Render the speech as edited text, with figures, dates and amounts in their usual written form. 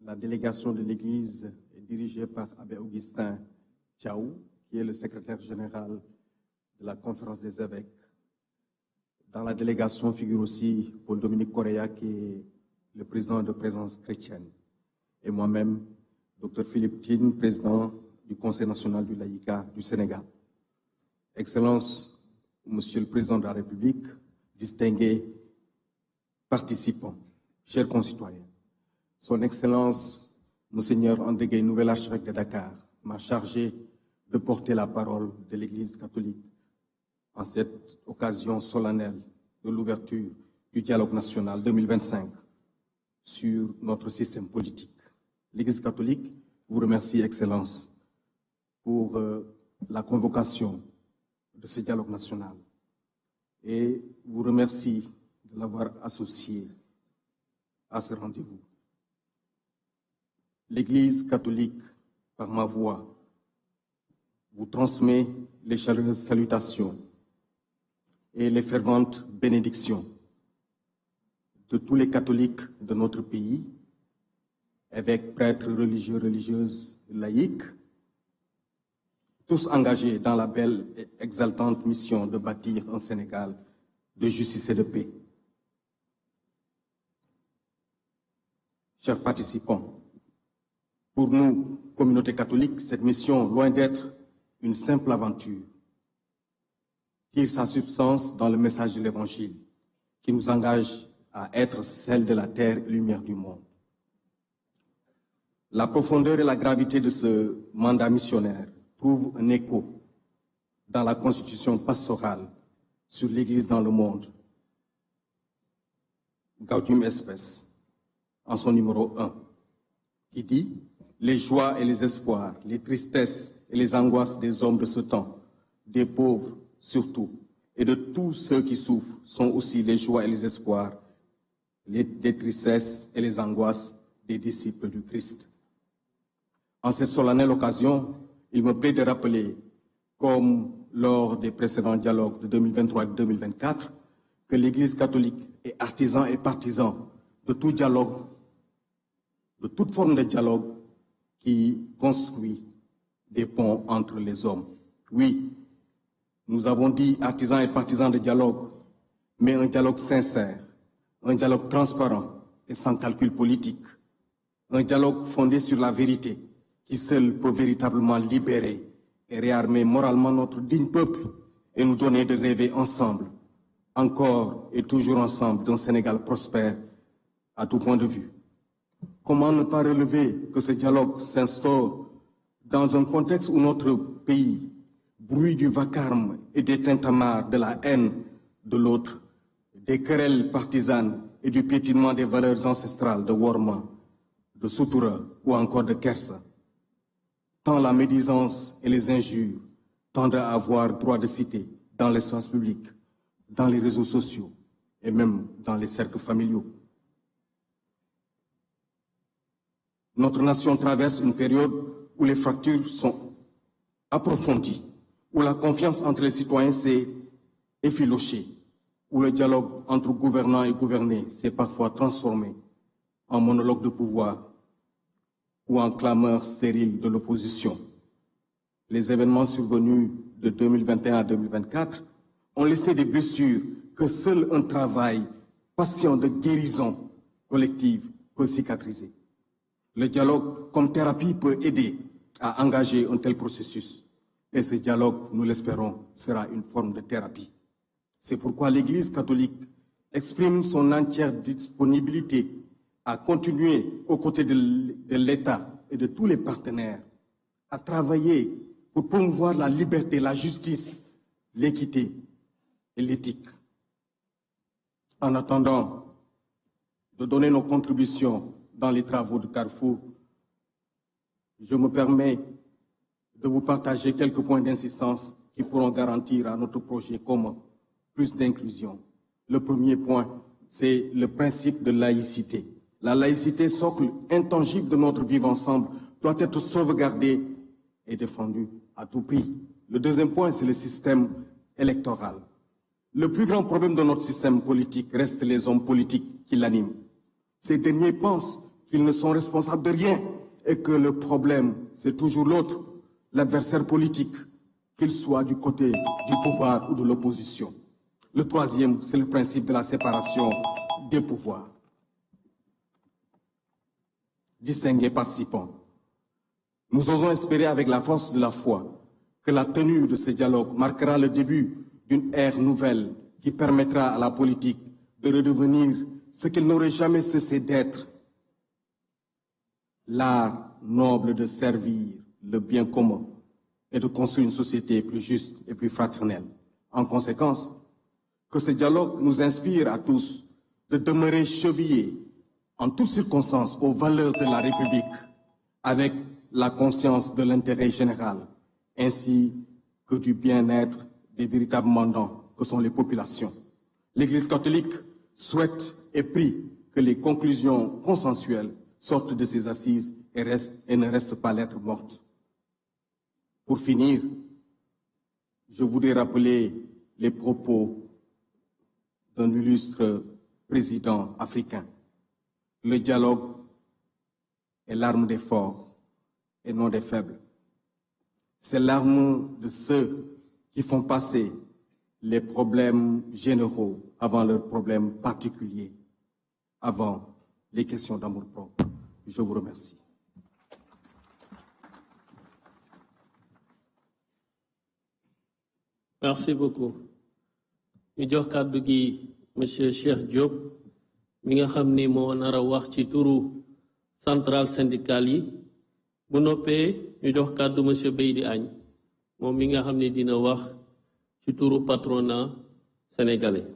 La délégation de l'Église est dirigée par Abbé Augustin Tchaou, qui est le secrétaire général de la Conférence des évêques. Dans la délégation figure aussi Paul-Dominique Correa, qui est le président de Présence chrétienne, et moi-même, Dr Philippe Tine, président du Conseil national du laïcat du Sénégal. Excellences, Monsieur le Président de la République, distingués participants, chers concitoyens, Son Excellence, Monseigneur André Gueye, nouvel archevêque de Dakar, m'a chargé de porter la parole de l'Église catholique en cette occasion solennelle de l'ouverture du dialogue national 2025 sur notre système politique. L'Église catholique vous remercie, Excellence, pour la convocation de ce dialogue national et vous remercie de l'avoir associé à ce rendez-vous. L'Église catholique, par ma voix, vous transmet les chaleureuses salutations et les ferventes bénédictions de tous les catholiques de notre pays, évêques, prêtres, religieux, religieuses, laïcs, tous engagés dans la belle et exaltante mission de bâtir un Sénégal de justice et de paix. Chers participants, pour nous, communauté catholique, cette mission, loin d'être une simple aventure, tire sa substance dans le message de l'Évangile qui nous engage à être celle de la terre et lumière du monde. La profondeur et la gravité de ce mandat missionnaire trouvent un écho dans la constitution pastorale sur l'Église dans le monde, Gaudium Spes, en son numéro 1, qui dit « Les joies et les espoirs, les tristesses et les angoisses des hommes de ce temps, des pauvres surtout, et de tous ceux qui souffrent, sont aussi les joies et les espoirs, des tristesses et les angoisses des disciples du Christ. » En cette solennelle occasion, il me plaît de rappeler, comme lors des précédents dialogues de 2023 et de 2024, que l'Église catholique est artisan et partisan de tout dialogue, de toute forme de dialogue qui construit des ponts entre les hommes. Oui, nous avons dit artisans et partisans de dialogue, mais un dialogue sincère, un dialogue transparent et sans calcul politique, un dialogue fondé sur la vérité, qui seul peut véritablement libérer et réarmer moralement notre digne peuple et nous donner de rêver ensemble, encore et toujours ensemble, d'un Sénégal prospère à tout point de vue. Comment ne pas relever que ce dialogue s'instaure dans un contexte où notre pays, bruit du vacarme et des tintamarres de la haine de l'autre, des querelles partisanes et du piétinement des valeurs ancestrales de Worma, de Soutoura ou encore de Kersa, tant la médisance et les injures tendent à avoir droit de cité dans l'espace public, dans les réseaux sociaux et même dans les cercles familiaux. Notre nation traverse une période où les fractures sont approfondies, où la confiance entre les citoyens s'est effilochée, où le dialogue entre gouvernants et gouvernés s'est parfois transformé en monologue de pouvoir ou en clameur stérile de l'opposition. Les événements survenus de 2021 à 2024 ont laissé des blessures que seul un travail patient de guérison collective peut cicatriser. Le dialogue comme thérapie peut aider à engager un tel processus. Et ce dialogue, nous l'espérons, sera une forme de thérapie. C'est pourquoi l'Église catholique exprime son entière disponibilité à continuer aux côtés de l'État et de tous les partenaires, à travailler pour promouvoir la liberté, la justice, l'équité et l'éthique. En attendant de donner nos contributions dans les travaux de Carrefour, je me permets de vous partager quelques points d'insistance qui pourront garantir à notre projet commun plus d'inclusion. Le premier point, c'est le principe de laïcité. La laïcité, socle intangible de notre vivre ensemble, doit être sauvegardée et défendue à tout prix. Le deuxième point, c'est le système électoral. Le plus grand problème de notre système politique reste les hommes politiques qui l'animent. Ces derniers pensent qu'ils ne sont responsables de rien et que le problème, c'est toujours l'autre, l'adversaire politique, qu'il soit du côté du pouvoir ou de l'opposition. Le troisième, c'est le principe de la séparation des pouvoirs. Distingués participants, nous osons espérer avec la force de la foi que la tenue de ce dialogue marquera le début d'une ère nouvelle qui permettra à la politique de redevenir ce qu'elle n'aurait jamais cessé d'être, l'art noble de servir le bien commun et de construire une société plus juste et plus fraternelle. En conséquence, que ce dialogue nous inspire à tous de demeurer chevillés en toutes circonstances aux valeurs de la République, avec la conscience de l'intérêt général, ainsi que du bien-être des véritables mandants que sont les populations. L'Église catholique souhaite et prie que les conclusions consensuelles sortent de ces assises et ne restent pas lettre morte. Pour finir, je voudrais rappeler les propos d'un illustre président africain. Le dialogue est l'arme des forts et non des faibles. C'est l'arme de ceux qui font passer les problèmes généraux avant leurs problèmes particuliers, avant les questions d'amour-propre. Je vous remercie. Merci beaucoup. ñu jox kàddu gi monsieur Cheikh Diop mi nga xam ni moo nar a wax ci turu centrale syndicale yi bu noppee ñu jox kàddu monsieur Beydi Agne moom mi nga xam ni dina wax ci turu patronat sénégalais.